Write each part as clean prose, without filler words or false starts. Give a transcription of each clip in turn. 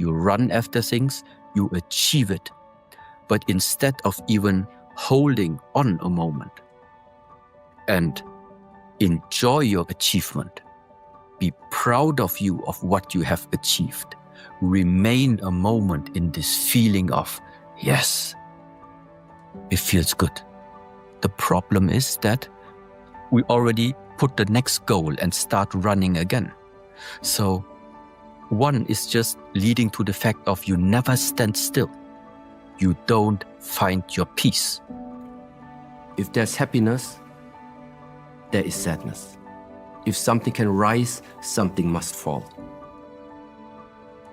you run after things, you achieve it. But instead of even holding on a moment and enjoy your achievement, be proud of you, of what you have achieved. Remain a moment in this feeling of, yes, it feels good. The problem is that we already put the next goal and start running again. So one is just leading to the fact of you never stand still. You don't find your peace. If there's happiness, there is sadness. If something can rise, something must fall.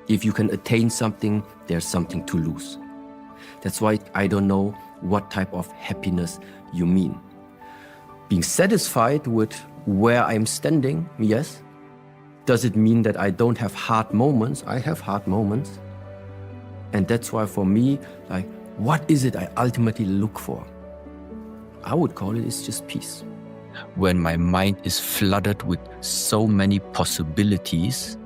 If you can attain something, there's something to lose. That's why I don't know what type of happiness you mean. Being satisfied with where I'm standing, yes. Does it mean that I don't have hard moments? I have hard moments. And that's why for me, like, what is it I ultimately look for? I would call it's just peace. When my mind is flooded with so many possibilities,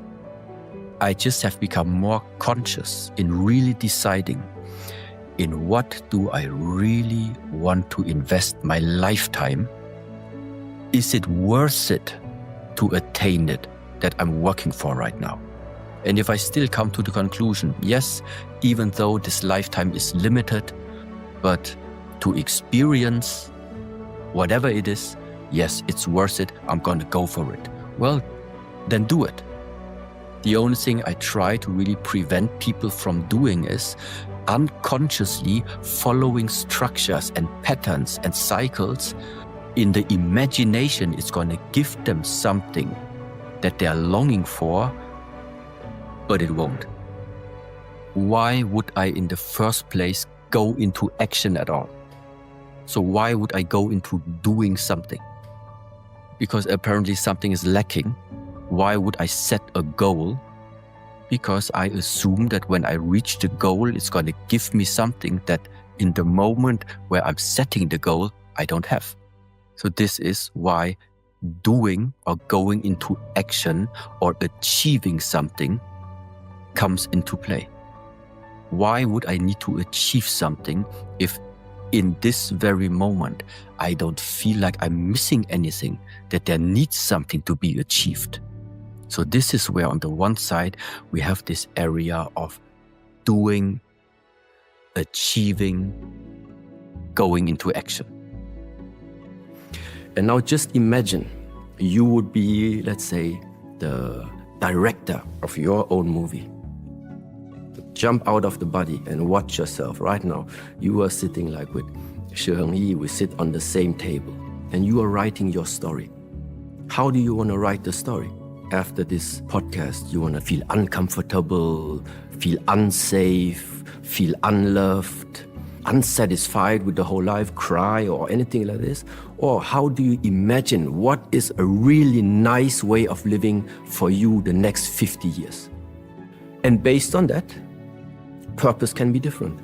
I just have become more conscious in really deciding in what do I really want to invest my lifetime. Is it worth it to attain it that I'm working for right now? And if I still come to the conclusion, yes, even though this lifetime is limited, but to experience whatever it is, yes, it's worth it, I'm gonna go for it. Well, then do it. The only thing I try to really prevent people from doing is unconsciously following structures and patterns and cycles. In the imagination, it's gonna give them something that they're longing for, but it won't. Why would I in the first place go into action at all? So why would I go into doing something? Because apparently something is lacking. Why would I set a goal? Because I assume that when I reach the goal, it's going to give me something that in the moment where I'm setting the goal, I don't have. So this is why doing or going into action or achieving something comes into play. Why would I need to achieve something if in this very moment I don't feel like I'm missing anything, that there needs something to be achieved? So this is where on the one side we have this area of doing, achieving, going into action. And now just imagine you would be, let's say, the director of your own movie. Jump out of the body and watch yourself right now. You are sitting like with Shi Heng Yi, we sit on the same table and you are writing your story. How do you want to write the story? After this podcast, you want to feel uncomfortable, feel unsafe, feel unloved, unsatisfied with the whole life, cry or anything like this? Or how do you imagine what is a really nice way of living for you the next 50 years? And based on that, purpose can be different.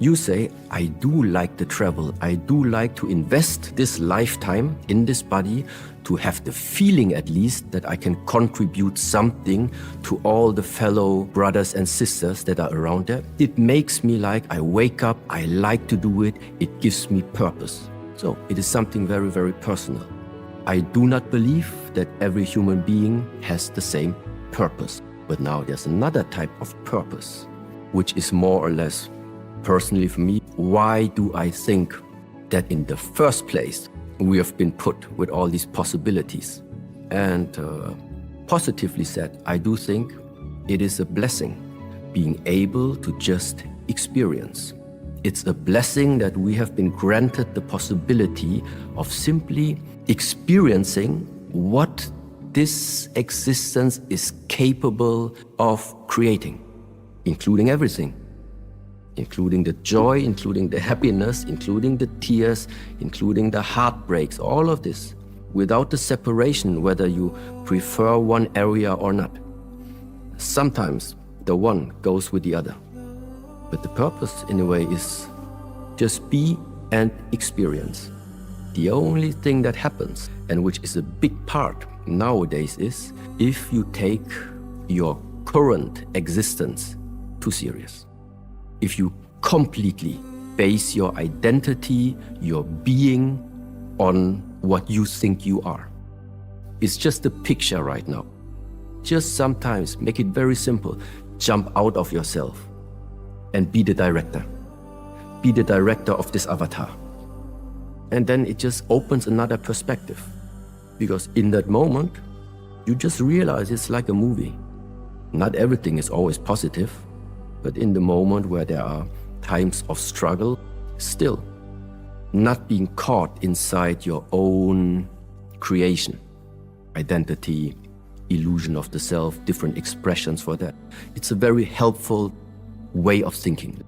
You say, I do like the travel. I do like to invest this lifetime in this body to have the feeling at least that I can contribute something to all the fellow brothers and sisters that are around there. It makes me like I wake up, I like to do it. It gives me purpose. So it is something very, very personal. I do not believe that every human being has the same purpose. But now there's another type of purpose, which is more or less personally for me. Why do I think that in the first place we have been put with all these possibilities? And positively said, I do think it is a blessing being able to just experience. It's a blessing that we have been granted the possibility of simply experiencing what this existence is capable of creating, including everything, including the joy, including the happiness, including the tears, including the heartbreaks, all of this, without the separation, whether you prefer one area or not. Sometimes the one goes with the other. But the purpose, in a way, is just be and experience. The only thing that happens, and which is a big part nowadays, is if you take your current existence too serious. If you completely base your identity, your being, on what you think you are. It's just a picture right now. Just sometimes make it very simple. Jump out of yourself and be the director. Be the director of this avatar. And then it just opens another perspective. Because in that moment, you just realize it's like a movie. Not everything is always positive, but in the moment where there are times of struggle, still not being caught inside your own creation, identity, illusion of the self, different expressions for that. It's a very helpful way of thinking.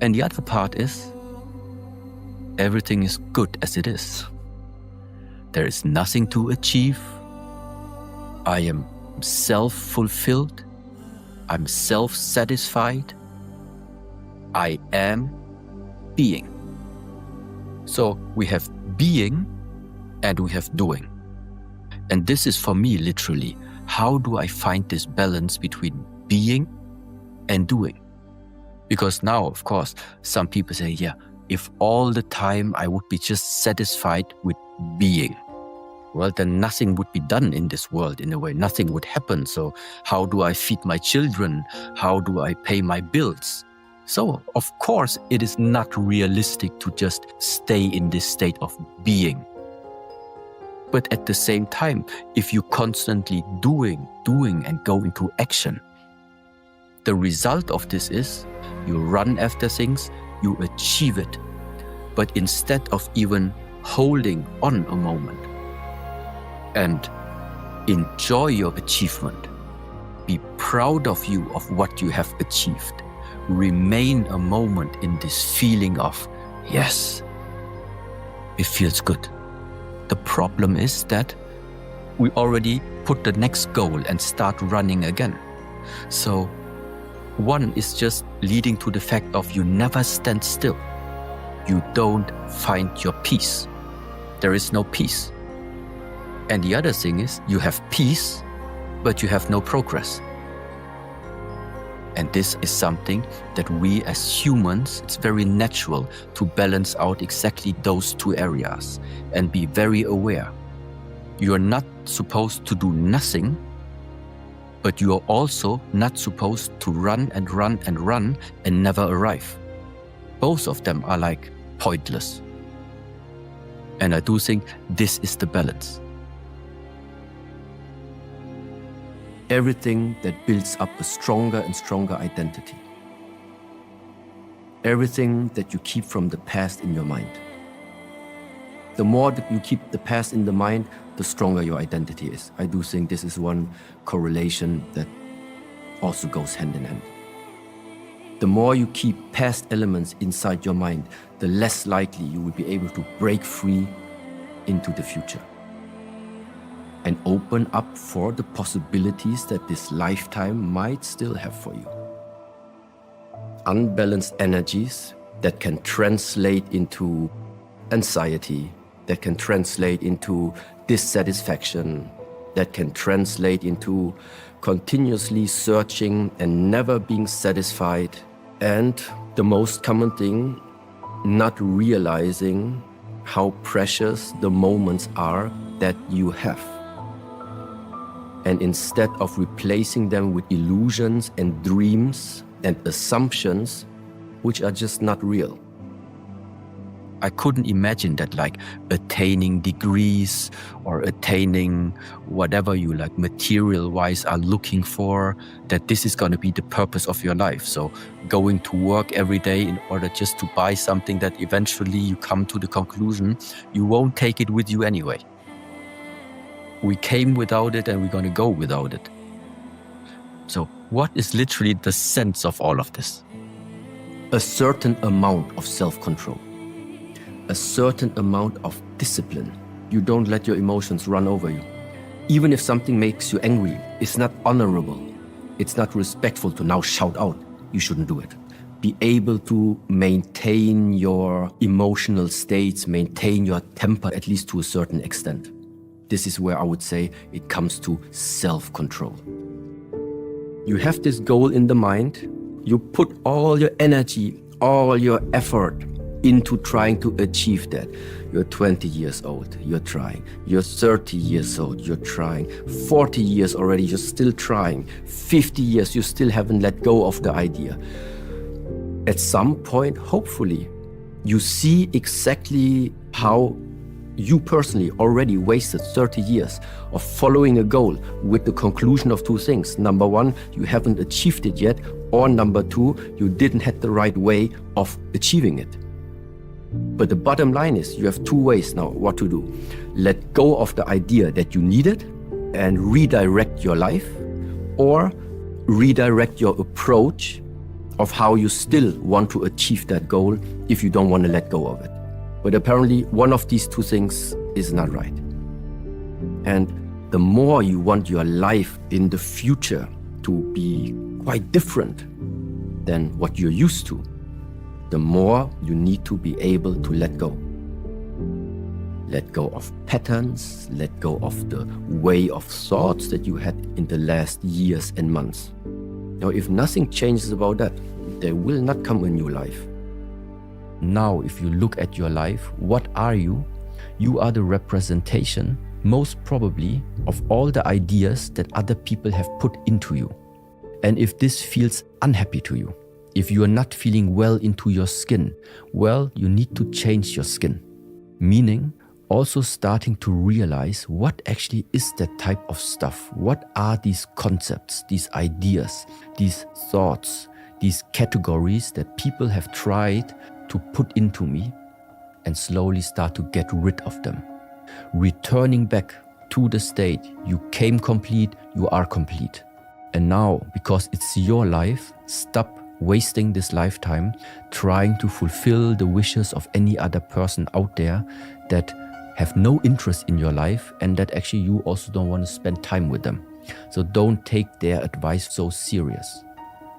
And the other part is, everything is good as it is. There is nothing to achieve. I am self-fulfilled. I'm self-satisfied. I am being. So we have being and we have doing. And this is for me literally, how do I find this balance between being and doing? Because now, of course, some people say, yeah, if all the time I would be just satisfied with being, well, then nothing would be done in this world in a way. Nothing would happen. So how do I feed my children? How do I pay my bills? So, of course, it is not realistic to just stay in this state of being. But at the same time, if you constantly doing and go into action, the result of this is you run after things, you achieve it. But instead of even holding on a moment and enjoy your achievement, be proud of you, of what you have achieved, remain a moment in this feeling of, yes, it feels good. The problem is that we already put the next goal and start running again. So one is just leading to the fact of you never stand still. You don't find your peace. There is no peace. And the other thing is you have peace, but you have no progress. And this is something that we as humans, it's very natural to balance out exactly those two areas and be very aware. You are not supposed to do nothing, but you are also not supposed to run and run and run and never arrive. Both of them are like pointless. And I do think this is the balance. Everything that builds up a stronger and stronger identity. Everything that you keep from the past in your mind. The more that you keep the past in the mind, the stronger your identity is. I do think this is one correlation that also goes hand in hand. The more you keep past elements inside your mind, the less likely you will be able to break free into the future and open up for the possibilities that this lifetime might still have for you. Unbalanced energies that can translate into anxiety, that can translate into dissatisfaction, that can translate into continuously searching and never being satisfied. And the most common thing, not realizing how precious the moments are that you have. And instead of replacing them with illusions and dreams and assumptions, which are just not real. I couldn't imagine that like attaining degrees or attaining whatever you like material-wise are looking for, that this is going to be the purpose of your life. So going to work every day in order just to buy something that eventually you come to the conclusion you won't take it with you anyway. We came without it and we're going to go without it. So what is literally the sense of all of this? A certain amount of self-control. A certain amount of discipline. You don't let your emotions run over you. Even if something makes you angry, it's not honorable. It's not respectful to now shout out. You shouldn't do it. Be able to maintain your emotional states, maintain your temper, at least to a certain extent. This is where I would say it comes to self-control. You have this goal in the mind. You put all your energy, all your effort into trying to achieve that. You're 20 years old, you're trying. You're 30 years old, you're trying. 40 years already, you're still trying. 50 years, you still haven't let go of the idea. At some point, hopefully, you see exactly how you personally already wasted 30 years of following a goal with the conclusion of two things. Number one, you haven't achieved it yet, or number two, you didn't have the right way of achieving it. But the bottom line is you have two ways now what to do. Let go of the idea that you need it and redirect your life, or redirect your approach of how you still want to achieve that goal if you don't want to let go of it. But apparently one of these two things is not right. And the more you want your life in the future to be quite different than what you're used to, the more you need to be able to let go. Let go of patterns, let go of the way of thoughts that you had in the last years and months. Now, if nothing changes about that, there will not come a new life. Now, if you look at your life, what are you? You are the representation, most probably, of all the ideas that other people have put into you. And if this feels unhappy to you, if you are not feeling well into your skin, well, you need to change your skin. Meaning, also starting to realize what actually is that type of stuff. What are these concepts, these ideas, these thoughts, these categories that people have tried to put into me, and slowly start to get rid of them. Returning back to the state, you came complete, you are complete. And now, because it's your life, stop wasting this lifetime trying to fulfill the wishes of any other person out there that have no interest in your life and that actually you also don't want to spend time with them. So don't take their advice so serious.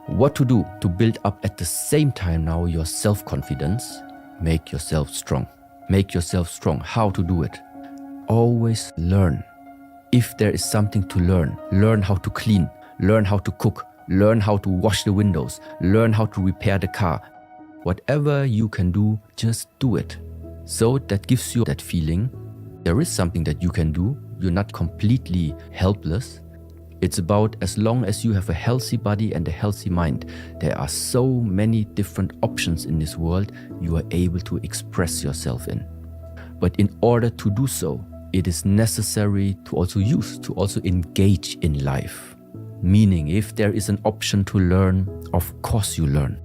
What to do to build up at the same time now your self-confidence? Make yourself strong. Make yourself strong. How to do it? Always learn. If there is something to learn, learn how to clean, learn how to cook, learn how to wash the windows, learn how to repair the car. Whatever you can do, just do it. So that gives you that feeling there is something that you can do. You're not completely helpless. It's about as long as you have a healthy body and a healthy mind, there are so many different options in this world you are able to express yourself in. But in order to do so, it is necessary to also engage in life. Meaning, if there is an option to learn, of course you learn.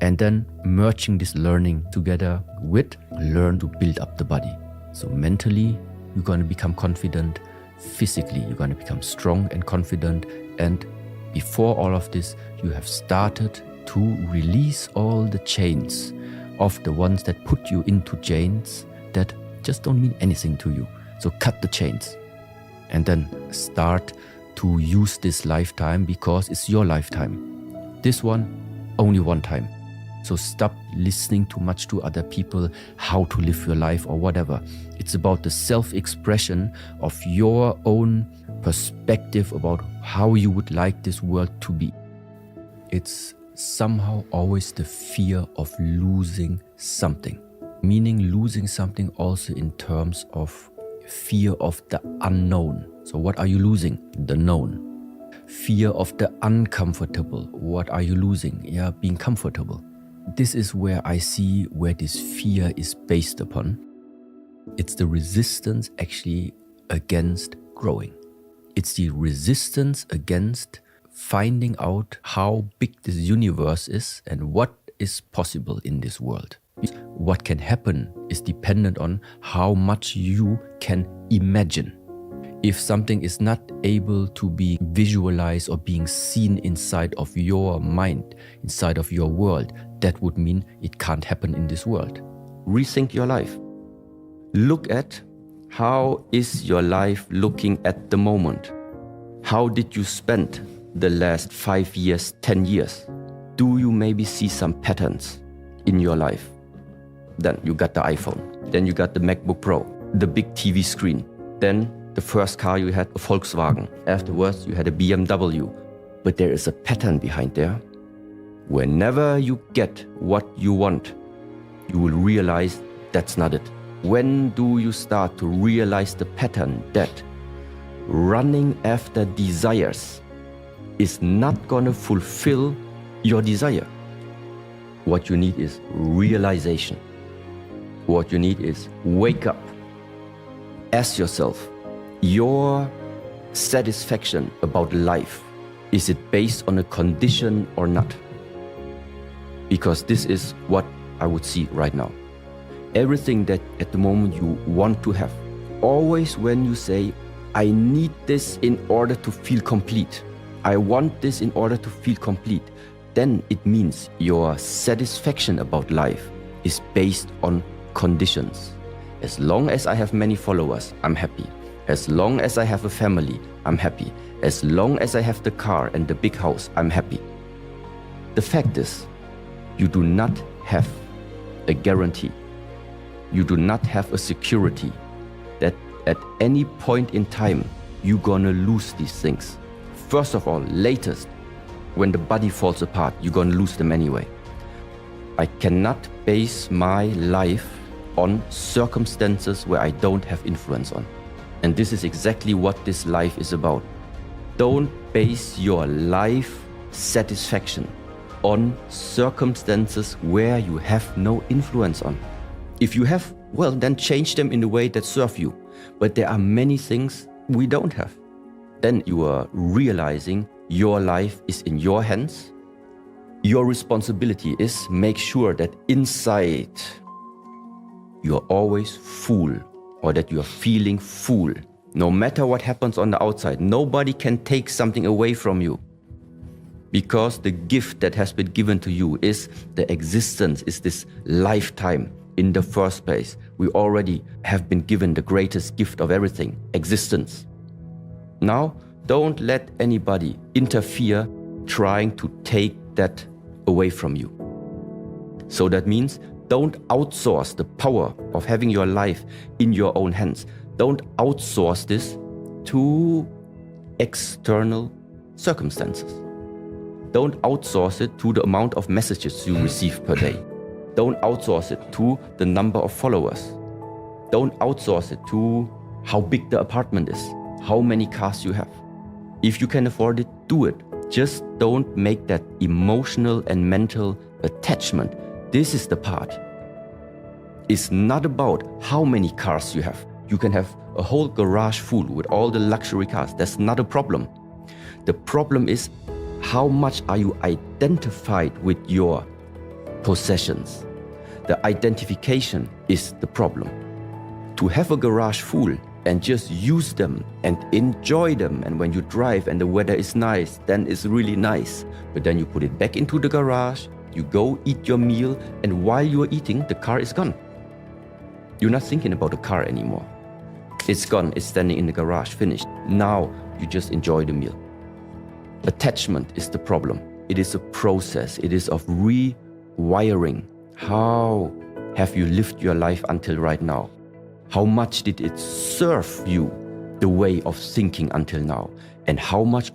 And then merging this learning together with learn to build up the body. So mentally, you're going to become confident. Physically, you're going to become strong and confident. And before all of this, you have started to release all the chains of the ones that put you into chains that just don't mean anything to you. So cut the chains and then start to use this lifetime because it's your lifetime. This one, only one time. So stop listening too much to other people, how to live your life or whatever. It's about the self-expression of your own perspective about how you would like this world to be. It's somehow always the fear of losing something. Meaning losing something also in terms of fear of the unknown. So what are you losing? The known. Fear of the uncomfortable. What are you losing? Yeah, being comfortable. This is where I see where this fear is based upon. It's the resistance actually against growing. It's the resistance against finding out how big this universe is and what is possible in this world. What can happen is dependent on how much you can imagine. If something is not able to be visualized or being seen inside of your mind, inside of your world, that would mean it can't happen in this world. Rethink your life. Look at how is your life looking at the moment. How did you spend the last 5 years, 10 years? Do you maybe see some patterns in your life? Then you got the iPhone. Then you got the MacBook Pro, the big TV screen. Then the first car you had, a Volkswagen. Afterwards, you had a BMW. but there is a pattern behind there. Whenever you get what you want, you will realize that's not it. When do you start to realize the pattern that running after desires is not going to fulfill your desire? What you need is realization. What you need is wake up. Ask yourself, your satisfaction about life, is it based on a condition or not? Because this is what I would see right now. Everything that at the moment you want to have, always when you say, I need this in order to feel complete, I want this in order to feel complete, then it means your satisfaction about life is based on conditions. As long as I have many followers, I'm happy. As long as I have a family, I'm happy. As long as I have the car and the big house, I'm happy. The fact is, you do not have a guarantee. You do not have a security that at any point in time, you're gonna lose these things. First of all, latest, when the body falls apart, you're gonna lose them anyway. I cannot base my life on circumstances where I don't have influence on. And this is exactly what this life is about. Don't base your life satisfaction on circumstances where you have no influence on. If you have, well, then change them in a way that serve you. But there are many things we don't have. Then you are realizing your life is in your hands. Your responsibility is make sure that inside you're always full, or that you're feeling full. No matter what happens on the outside, nobody can take something away from you. Because the gift that has been given to you is the existence, is this lifetime in the first place. We already have been given the greatest gift of everything, existence. Now, don't let anybody interfere trying to take that away from you. So that means don't outsource the power of having your life in your own hands. Don't outsource this to external circumstances. Don't outsource it to the amount of messages you receive per day. Don't outsource it to the number of followers. Don't outsource it to how big the apartment is, how many cars you have. If you can afford it, do it. Just don't make that emotional and mental attachment. This is the part. It's not about how many cars you have. You can have a whole garage full with all the luxury cars. That's not a problem. The problem is how much are you identified with your possessions. The identification is the problem. To have a garage full and just use them and enjoy them, and when you drive and the weather is nice, then it's really nice. But then you put it back into the garage, you go eat your meal, and while you're eating, the car is gone. You're not thinking about the car anymore. It's gone, it's standing in the garage, finished. Now you just enjoy the meal. Attachment is the problem. It is a process. It is of rewiring. How have you lived your life until right now? How much did it serve you, the way of thinking until now? And how much